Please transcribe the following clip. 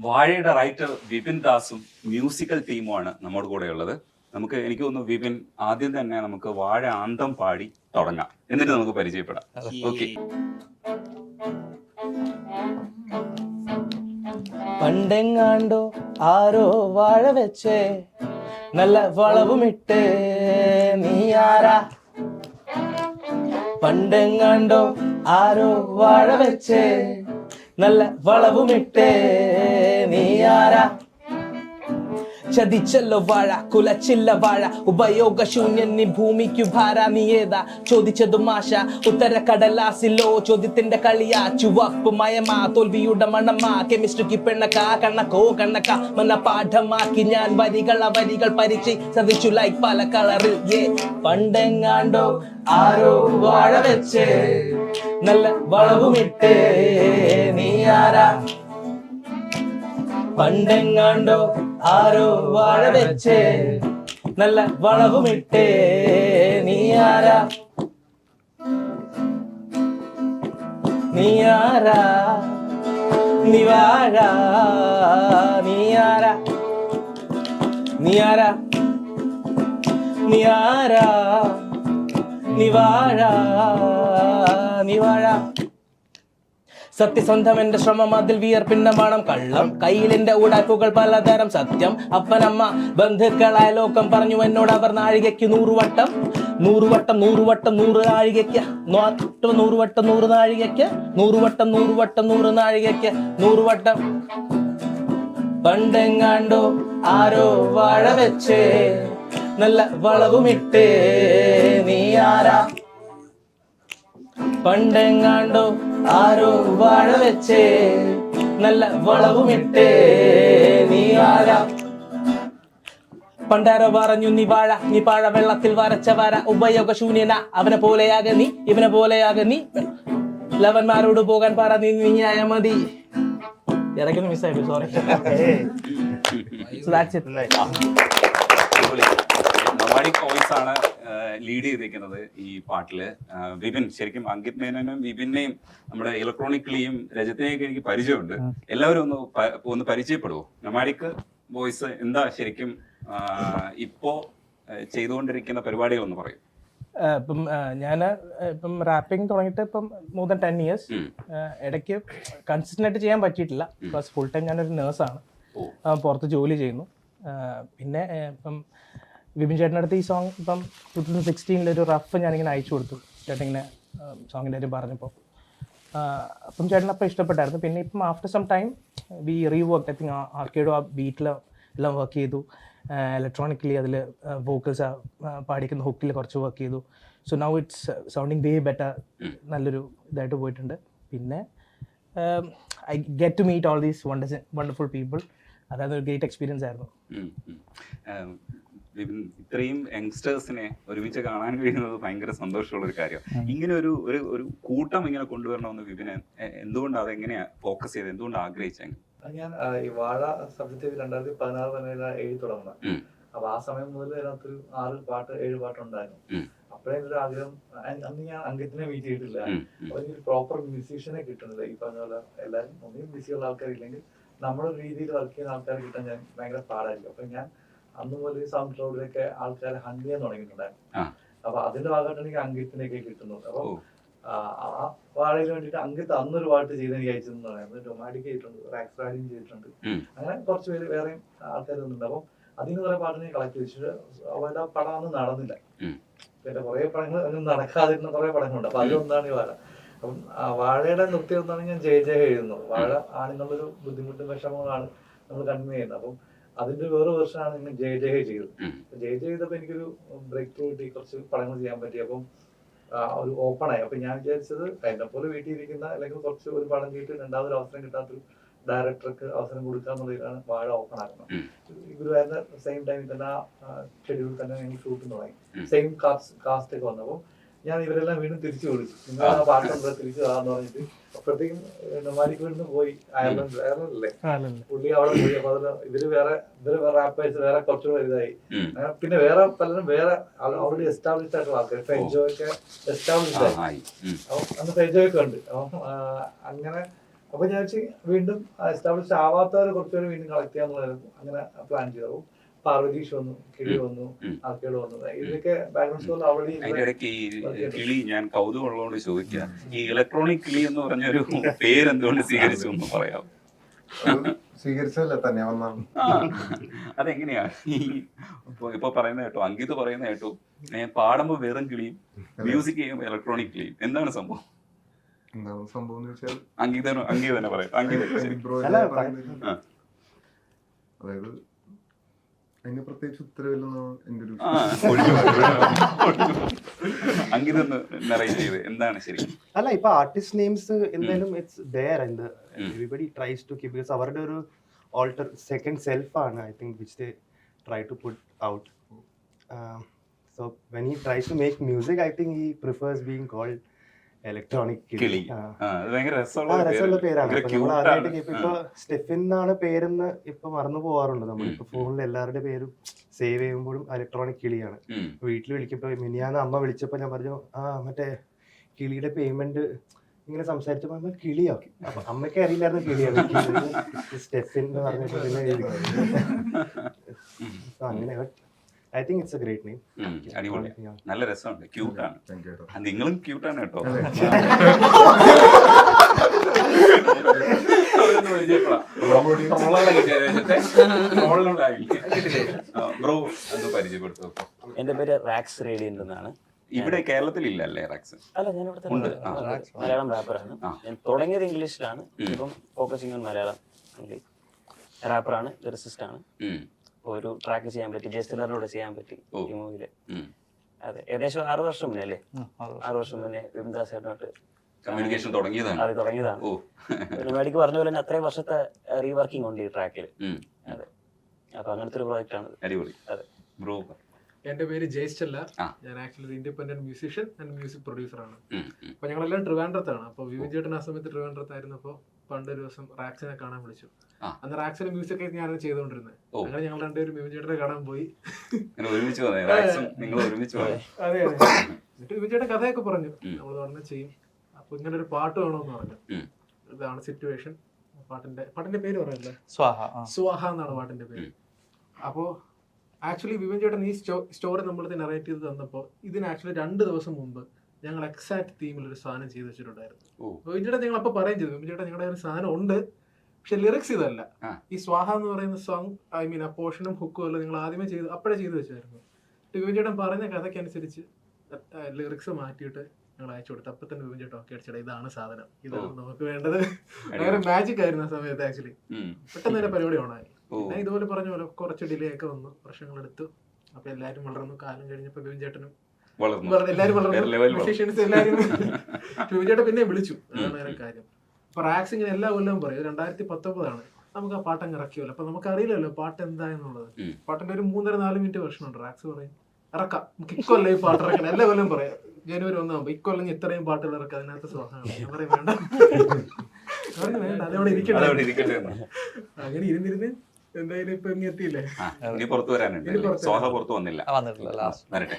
വാഴയുടെ writer Vipin ദാസും musical ടീമുമാണ് നമ്മുടെ കൂടെ ഉള്ളത്. എനിക്ക് തോന്നുന്നു വിപിൻ, ആദ്യം തന്നെ നമുക്ക് വാഴ ആന്തം പാടി തുടങ്ങാം, എന്നിട്ട് നമുക്ക് പരിചയപ്പെടാം. ഓക്കെ. പണ്ടെങ്ങാണ്ടോ ആരോ വാഴ വെച്ചേ, നല്ല വളവുമിട്ട് നീ ആരാ? പണ്ടെങ്ങാണ്ടോ ആരോ വാഴ വെച്ചേ, നല്ല വളവുമിട്ട് നീ ആരാ? ചതിച്ചല്ലോ വാഴ, കുലച്ചില്ല വാഴ, ഉപയോഗശൂന്യൻ നീ ഭൂമിക്കു ഭാര. നീ ഏതാ ചോദിച്ചതു മാഷ, ഉത്തര കടലാസിലോ ചോദ്യത്തിന്റെ കളിയാ. ചുവപ്പ് മയമാ, തോൽവിയുടെ മണമാ, കെമിസ്ട്രിക്ക് പെണ്ണക്ക, കണ്ണക്കോ കണ്ണക്ക മന പാഠമാക്കി ഞാൻ വരികൾ പരീക്ഷ സതിച്ചു ലൈക്ക് പല കളറിൽ. പണ്ടെങ്ങാണ്ടോ ആരോ വാഴ വെച്ചേ, നല്ല വളവുമിട്ടേ നീ ആരാ? പണ്ടെങ്ങാണ്ടോ ആരോ വാഴ വെച്ചേ, നല്ല വളവുമിട്ടേ നീ ആരാ? നീ ആരാ? നീ വാഴ, നീ ആരാ? നീ ആരാ? നീ ആരാ? നീ വാഴ, നീ വാഴ. സത്യസന്ധം എന്റെ ശ്രമം, അതിൽ വിയർപ്പിന്റെ മണം. കള്ളം കയ്യിലെന്റെ ഉടായ്പുകൾ പലതരം. സത്യം അപ്പനമ്മ ബന്ധുക്കളായ ലോകം പറഞ്ഞു എന്നോട് അവർ നാഴികയ്ക്ക് 100 വട്ടം 100 വട്ടം 100 വട്ടം 100 നാഴികയ്ക്ക് 100 വട്ടം 100 നാഴികയ്ക്ക് 100 വട്ടം 100 വട്ടം 100 നാഴികയ്ക്ക് 100 വട്ടം. പണ്ടെങ്ങാണ്ടോ ആരോ വാഴ വെച്ചേ, നല്ല വളവുമിട്ടേ നീ ആരാ? പണ്ടെങ്ങാണ്ടോ ആരോ വാഴ വെച്ചേ, നല്ല വളവുമിട്ടേ നീ ആരാ? പണ്ടാരോ പറഞ്ഞു നീ വാഴ, നീ പാഴ, വെള്ളത്തിൽ വരച്ച വര, ഉപയോഗശൂന്യന. അവനെ പോലെയാകെ നീ, ഇവനെ പോലെയാകെ നീ. ലവന്മാരോട് പോകാൻ പറ, നീ നീയായ മതി. ഇടയ്ക്കൊന്ന് മിസ്സായിട്ടു, സോറി. നൊമാഡിക് വോയിസ് ആണ് ലീഡ് ചെയ്തിരിക്കുന്നത് ഈ പാട്ടില്. വിപിൻ, ശരിക്കും അങ്കിത് മേനോനും വിപിനെയും നമ്മുടെ ഇലക്ട്രോണിക്കലിയും രജത്തിനെയൊക്കെ എനിക്ക് പരിചയമുണ്ട്. എല്ലാവരും ഒന്ന് പരിചയപ്പെടുവോ? നൊമാഡിക് വോയിസ് എന്താ ശരിക്കും ഇപ്പോ ചെയ്തുകൊണ്ടിരിക്കുന്ന പരിപാടികൾ ഒന്ന് പറയും. ഇപ്പം ഞാൻ ഇപ്പം റാപ്പിംഗ് തുടങ്ങിയിട്ട് ഇപ്പം മോർ ദാൻ 10 years. ഇടയ്ക്ക് കൺസിസ്റ്റന്റ് ആയിട്ട് ചെയ്യാൻ പറ്റിയിട്ടില്ല, ബിക്കോസ് ഫുൾ ടൈം ഞാനൊരു നേഴ്സാണ്, പുറത്ത് ജോലി ചെയ്യുന്നു. പിന്നെ ഇപ്പം വിപിൻ ചേട്ടൻ്റെ അടുത്ത് ഈ സോങ് ഇപ്പം 2016 ഒരു റഫ് ഞാനിങ്ങനെ അയച്ചു കൊടുത്തു. ചേട്ടൻ ഇങ്ങനെ സോങ്ങിൻ്റെ കാര്യം പറഞ്ഞപ്പോൾ അപ്പം ചേട്ടനപ്പം ഇഷ്ടപ്പെട്ടായിരുന്നു. പിന്നെ ഇപ്പം after some time we rework, I think ആർക്കേഡോ ആ ബീറ്റിൽ എല്ലാം വർക്ക് ചെയ്തു. ഇലക്ട്രോണിക്കലി അതിൽ വോക്കൽസ് പാടിക്കുന്ന ഹുക്കിൽ കുറച്ച് വർക്ക് ചെയ്തു. So now it's sounding way better, നല്ലൊരു ഇതായിട്ട് പോയിട്ടുണ്ട്. പിന്നെ I get to meet all these wonderful people. അതായത് ഒരു ഗ്രേറ്റ് എക്സ്പീരിയൻസ് ആയിരുന്നു. ഇത്രയും യങ്സ്റ്റേഴ്സിനെ ഒരുമിച്ച് കാണാൻ കഴിയുന്നത് ഭയങ്കര സന്തോഷമുള്ള ഒരു കാര്യം. ഇങ്ങനെ ഒരു കൂട്ടം ഇങ്ങനെ കൊണ്ടുവരണമെന്ന് വിപിനെ എന്തുകൊണ്ടാണ് അതെങ്ങനെയാ ഫോക്കസ് ചെയ്ത്, എന്തുകൊണ്ട് ആഗ്രഹിച്ചത്? ഞാൻ ഈ വാഴ സബ്ജക്റ്റ് 2016 തന്നെ എഴുതി തുടങ്ങുന്നത്. അപ്പൊ ആ സമയം മുതൽ അതിനകത്തൊരു 7 പാട്ട് ഉണ്ടായിരുന്നു. അപ്പോഴേ ഒരു ആഗ്രഹം, അന്ന് ഞാൻ അങ്കിത്തിനെ മീറ്റ് ചെയ്തിട്ടില്ല. അപ്പൊ എനിക്ക് പ്രോപ്പർ മ്യൂസീഷ്യനെ കിട്ടുന്നില്ല. ഈ പറഞ്ഞ പോലെ എല്ലാവരും ഒന്നും ബിസിയുള്ള ആൾക്കാരില്ലെങ്കിൽ നമ്മുടെ രീതിയിൽ വർക്ക് ചെയ്യുന്ന ആൾക്കാരെ കിട്ടാൻ ഞാൻ ഭയങ്കര പാടായിരിക്കും. അപ്പൊ ഞാൻ അന്ന് പോലെ സൗണ്ട് ക്ലൗഡിലൊക്കെ ആൾക്കാരെ ഹണ്ട് ചെയ്യാൻ തുടങ്ങിയിട്ടുണ്ടായിരുന്നു. അപ്പൊ അതിന്റെ ഭാഗമായിട്ട് എനിക്ക് അങ്കിത്തിനെയൊക്കെ കിട്ടുന്നത്. അപ്പൊ ആ വാഴയിൽ വേണ്ടിയിട്ട് അങ്കിത്ത് അന്നൊരു പാട്ട് ചെയ്ത് എനിക്ക് അയച്ചെന്ന് പറയുന്നത്. ഡൊമാറ്റിക് ചെയ്തിട്ടുണ്ട്, റാക്സ് റാഡിയും ചെയ്തിട്ടുണ്ട്. അങ്ങനെ കുറച്ച് പേര് വേറെയും ആൾക്കാർ വന്നിട്ടുണ്ട്. അപ്പം അതിന് കുറെ പാട്ടിനെ കളക്ട് ചെയ്തിട്ട് അവരുടെ പടം ഒന്നും നടന്നില്ല. പിന്നെ കുറെ പടങ്ങൾ അങ്ങനെ നടക്കാതിരുന്ന കുറെ പടങ്ങളുണ്ട്. അപ്പൊ അതിലൊന്നാണ് ഈ വാഴ. അപ്പം വാഴയുടെ നൃത്യം ഒന്നാണ് ഞാൻ ജയ എഴുതുന്നത്. വാഴ ആണെന്നുള്ളൊരു ബുദ്ധിമുട്ടും വിഷമങ്ങളാണ് നമ്മൾ കണ്ടിന്യൂ ചെയ്യുന്നത്. അപ്പം അതിന്റെ വേറെ വെർഷനാണ് ഇങ്ങനെ ജയ ചെയ്തത്. ജയ ചെയ്തപ്പോ എനിക്കൊരു ബ്രേക്ക് ത്രൂ കിട്ടി, കുറച്ച് പടങ്ങൾ ചെയ്യാൻ പറ്റി. അപ്പം ഒരു ഓപ്പൺ ആയി. അപ്പൊ ഞാൻ വിചാരിച്ചത് എന്നെ പോലെ വീട്ടിൽ ഇരിക്കുന്ന അല്ലെങ്കിൽ കുറച്ച് ഒരു പടം ചെയ്തിട്ട് രണ്ടാമതൊരു അവസരം കിട്ടാത്തൊരു ഡയറക്ടർക്ക് അവസരം കൊടുക്കുക എന്നുള്ളതിലാണ് വാഴ ഓപ്പൺ ആക്കുന്നത്. ഗുരുവായൂരിന്റെ സെയിം ടൈമിൽ തന്നെ ആ ഷെഡ്യൂൾ തന്നെ ഞങ്ങൾ ഷൂട്ടിംഗ് തുടങ്ങി. സെയിം കാസ്റ്റ് ഒക്കെ വന്നപ്പോൾ ഞാൻ ഇവരെല്ലാം വീണ്ടും തിരിച്ചു വിളിച്ചു, നിങ്ങൾ ആ പാട്ടുണ്ട് തിരിച്ചു തരാന്ന് പറഞ്ഞിട്ട്. അപ്പോഴത്തേക്കും നൊമാഡിക് വീണ്ടും പോയി അയർലൻഡിലല്ലേ പുള്ളി അവിടെ പോയി. അപ്പൊ അതിൽ ഇവര് വേറെ റാപ്പേഴ്സ് വേറെ കുറച്ചുകൂടെ വലുതായി. പിന്നെ വേറെ പലരും വേറെ ഓൾറെഡി എസ്റ്റാബ്ലിഷ്ഡ് ആയിട്ടുള്ള ആൾക്കാർ, ഫെജോ ഒക്കെ എസ്റ്റാബ്ലിഷ്ഡ് ആയി. അപ്പം അന്ന് ഫെജോ ഒക്കെ ഉണ്ട്. അപ്പം അങ്ങനെ അപ്പൊ ഞാൻ വീണ്ടും എസ്റ്റാബ്ലിഷ് ആവാത്തവരെ കുറച്ചുപേര് വീണ്ടും കളക്ട് ചെയ്യാന്നുള്ളതായിരുന്നു അങ്ങനെ പ്ലാൻ ചെയ്തു. പാർവതീഷ് വന്നു, കിളി വന്നു, ആർക്കേഡ് വന്നു. ഇതിനൊക്കെ ബാക്ക്ഗ്രൗണ്ട് സ്കോറിൽ ഓൾറെഡി അതിന്റെ ഇടയ്ക്ക് ഈ കിളി ഞാൻ കൗതുകമുള്ളതുകൊണ്ട് ചോദിക്കുക, ഈ ഇലക്ട്രോണിക് കിളി എന്ന് പറഞ്ഞൊരു പേര് എന്തുകൊണ്ട് സ്വീകരിച്ചു എന്ന് പറയാം? സ്വീകരിച്ചല്ല തന്നെ വന്നാണ്. അതെങ്ങനെയാ? ഈ ഇപ്പൊ പറയുന്ന കേട്ടോ, അങ്കിത് പറയുന്ന കേട്ടോ, പാടുമ്പോ വെറും കിളിയും മ്യൂസിക് ചെയ്യുമ്പോ ഇലക്ട്രോണിക് കിളിയും. എന്താണ് സംഭവം? എന്താണ് സംഭവം എന്ന് വെച്ചാൽ അങ്കിത് തന്നെ പറയാം. അതായത് അതിന് പ്രത്യേകിച്ച് ഉത്തരവില്ലെന്നാണ് എന്റെ ഒരു അങ്കിതൊന്ന് നറേറ്റ് ചെയ്ത് എന്താണ് ശരി? അല്ല, ഇപ്പൊ ആർട്ടിസ്റ്റ് നെയിംസ് എന്തായാലും it's there and everybody tries to keep, because അവരുടെ ഒരു ഓൾട്ടർ സെക്കൻഡ് സെൽഫ് ആണ് I think which they try to put out. So when he tries to make music I think he prefers being called electronic Kili. രസമുള്ള പേരാണ്. നമ്മൾ ആദ്യമായിട്ട് ഇപ്പൊ സ്റ്റെഫിൻ എന്നാണ് പേരെന്ന് ഇപ്പൊ മറന്നു പോവാറുണ്ട്. നമ്മളിപ്പോ ഫോണിൽ എല്ലാവരുടെ പേരും സേവ് ചെയ്യുമ്പോഴും ഇലക്ട്രോണിക് കിളിയാണ്. വീട്ടിൽ വിളിക്കപ്പോ മിനിയാന്ന് അമ്മ വിളിച്ചപ്പോ ഞാൻ പറഞ്ഞു മറ്റേ കിളിയുടെ പേയ്മെന്റ് ഇങ്ങനെ സംസാരിച്ചപ്പോ കിളിയോ, അപ്പൊ അമ്മയ്ക്ക് അറിയില്ലായിരുന്നു കിളിയാണ്. സ്റ്റെഫിൻ എന്ന് പറഞ്ഞിട്ട് പിന്നെ അങ്ങനെ I think it's A great name. അടിപൊളി, നല്ല രസമുണ്ട്, ക്യൂട്ടാണ്. നിങ്ങളും ക്യൂട്ടാണ് കേട്ടോ. ബ്രോ അത് പരിചയപ്പെടുത്തു. എന്റെ പേര് റാക്സ് റേഡിയന്റ് എന്നാണ്. ഇവിടെ കേരളത്തിൽ ഇല്ലല്ലേ റാക്സ്? അല്ല, ഞാൻ ഇവിടെ മലയാളം റാപ്പറാണ്. ഞാൻ തുടങ്ങിയത് ഇംഗ്ലീഷിലാണ്, ഇപ്പം ഫോക്കസിങ് ഓൺ മലയാളം. റാപ്പറാണ്, ലിറിസിസ്റ്റ് ആണ്. ഒരു ട്രാക്ക് ചെയ്യാൻ പറ്റി, ജയസ്റ്റിലറിലൂടെ ചെയ്യാൻ പറ്റി ഈ മൂവിയില്. അതെ, ഏകദേശം 6 വർഷം മുന്നേ അല്ലേ? 6 വർഷം മുന്നേ വിംദാസായിട്ട് കമ്മ്യൂണിക്കേഷൻ തുടങ്ങിയതാണ്. അത് തുടങ്ങിയതാണ്. മേടിക്ക് പറഞ്ഞ പോലെ തന്നെ അത്രയും വർഷത്തെ റീവർക്കിംഗ് ഉണ്ട് ഈ ട്രാക്കിൽ. അതെ, അപ്പൊ അങ്ങനത്തെ ഒരു പ്രോജക്റ്റ് ആണ്. അടിപൊളി. അതെ ബ്രോ. എന്റെ പേര് ജയസ്റ്റല്ല. ഞാൻ ആക്ച്വലി ഒരു independent musician and music producer ആണ്. അപ്പൊ ഞങ്ങളെല്ലാം ട്രിവാൻഡ്രത്താണ്. അപ്പൊ വിവിൻ ചേട്ടൻ ആ സമയത്ത് ട്രിവാൻഡ്രത്തായിരുന്നപ്പോ പണ്ട് ഒരു ദിവസം റാക്സിനെ കാണാൻ വിളിച്ചു. അന്ന് റാക്സിന്റെ മ്യൂസിക് ഒക്കെ ഞാനാണ് ചെയ്തോണ്ടിരുന്നത്. അങ്ങനെ ഞങ്ങൾ രണ്ടുപേരും വിവിൻ ചേട്ടനെ കാണാൻ പോയി. അതെ, എന്നിട്ട് വിവിൻ ചേട്ടൻ കഥയൊക്കെ പറഞ്ഞു, നമ്മൾ ഉടനെ ചെയ്യും, അപ്പൊ ഇങ്ങനെ ഒരു പാട്ട് വേണമെന്ന് പറഞ്ഞു. ഇതാണ് സിറ്റുവേഷൻ. പാട്ടിന്റെ പേര് പറയല്ലേ? സ്വാഹ എന്നാണ് പാട്ടിന്റെ പേര്. അപ്പോ ആക്ച്വലി വിപിൻ ചേട്ടൻ ഈ സ്റ്റോറി നമ്മളിത് നറേറ്റ് ചെയ്ത് തന്നപ്പോൾ ഇതിന് ആക്ച്വലി 2 ദിവസം മുമ്പ് ഞങ്ങൾ എക്സാക്ട് തീമിൽ ഒരു സാധനം ചെയ്ത് വെച്ചിട്ടുണ്ടായിരുന്നു. വിപിൻ ചേട്ടൻ ഞങ്ങൾ അപ്പൊ പറയുകയും ചെയ്തു, വിപിൻ ചേട്ടൻ ഞങ്ങളുടെ ഒരു സാധനം ഉണ്ട്, പക്ഷെ ലിറിക്സ് ഇതല്ല. ഈ സ്വാഹ എന്ന് പറയുന്ന സോങ്, ഐ മീൻ ആ പോർഷനും ഹുക്കും അല്ല, നിങ്ങൾ ആദ്യമേ അപ്പോഴേ ചെയ്ത് വെച്ചായിരുന്നു. വിപിൻ ചേട്ടൻ പറഞ്ഞ കഥയ്ക്കനുസരിച്ച് ലിറിക്സ് മാറ്റിയിട്ട് ഞങ്ങൾ അയച്ചു കൊടുത്തു. അപ്പൊ തന്നെ വിപിൻ ചേട്ടൻ ഓക്കെ അടിച്ചടാ, ഇതാണ് സാധനം, ഇതാണ് നമുക്ക് വേണ്ടത്. ഭയങ്കര മാജിക് ആയിരുന്നു ആ സമയത്ത്. ആക്ച്വലി പെട്ടെന്ന് തന്നെ പരിപാടി ഓണായി. പിന്നെ ഇതുപോലെ പറഞ്ഞ പോലെ കുറച്ച് ഡിലേ ഒക്കെ വന്നു, വർഷങ്ങളെടുത്തു. അപ്പൊ എല്ലാരും വളർന്നു. കാലം കഴിഞ്ഞപ്പോ വിപിൻ ചേട്ടനും എല്ലാരും വളർന്നു, മ്യൂസീഷ്യൻസ് എല്ലാരും. വിപിൻ ചേട്ടൻ പിന്നെ വിളിച്ചു, അതാണ് കാര്യം. അപ്പൊ റാക്സ് ഇങ്ങനെ എല്ലാ കൊല്ലവും പറയും 2019 നമുക്ക് ആ പാട്ട് അങ്ങ് ഇറക്കിയല്ലോ. അപ്പൊ നമുക്ക് അറിയില്ലല്ലോ പാട്ട് എന്തായെന്നുള്ളത്. പാട്ടിന്റെ ഒരു 3.5-4 മിനിറ്റ് വെർഷൻ ഉണ്ട്. റാക്സ് പറയും ഇറക്കാം, നമുക്ക് ഇക്കൊല്ലം ഈ പാട്ട് ഇറക്കണം. എല്ലാ കൊല്ലം പറയാം ജനുവരി 1 ഇക്കൊല്ലം ഇത്രയും പാട്ടുകൾ ഇറക്കാം, അതിനകത്ത് സ്വാഹമാണ്. ഞാൻ പറയും വേണ്ട, വേണ്ട, അതവിടെ ഇരിക്കട്ടെ. അങ്ങനെ ഇരുന്നിരുന്ന് എന്തായാലും ഇപ്പൊ ഇങ്ങനെ എത്തിയില്ലേ. പുറത്തു വരാനുണ്ട്. സ്വാഹ പുറത്തു വന്നില്ല. വന്നിട്ടില്ല. വരട്ടെ.